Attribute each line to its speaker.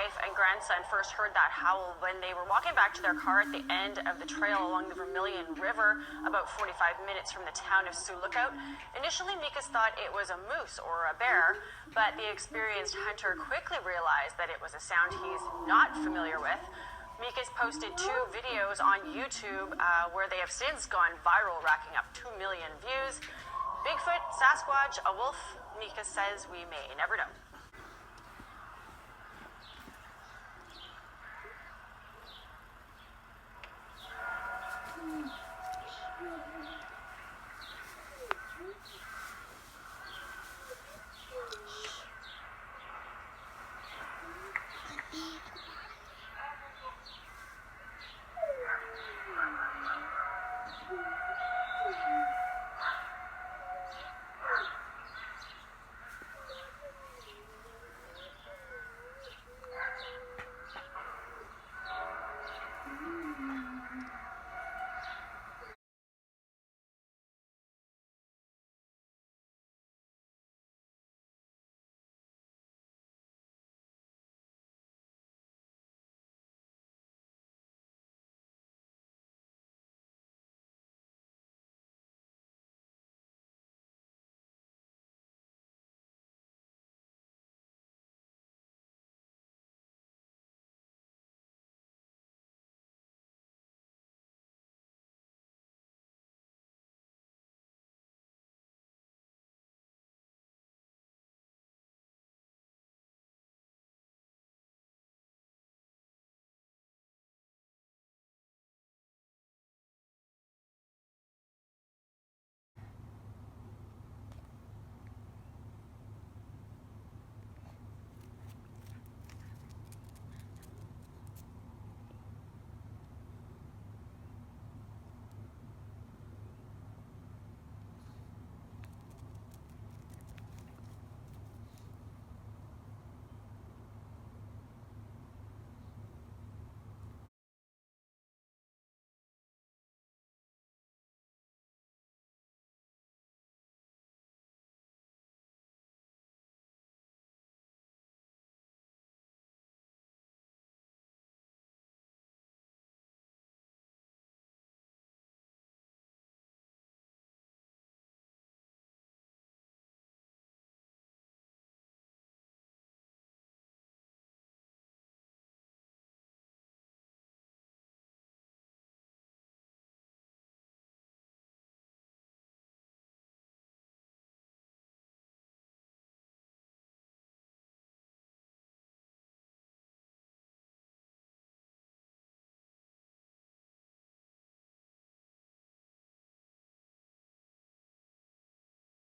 Speaker 1: wife and grandson first heard that howl when they were walking back to their car at the end of the trail along the Vermilion River, about 45 minutes from the town of Sioux Lookout. Initially, Mikas thought it was a moose or a bear, but the experienced hunter quickly realized that it was a sound he's not familiar with. Mikas posted 2 videos on YouTube where they have since gone viral, racking up 2 million views. Bigfoot, Sasquatch, a wolf, Mikas says we may never know.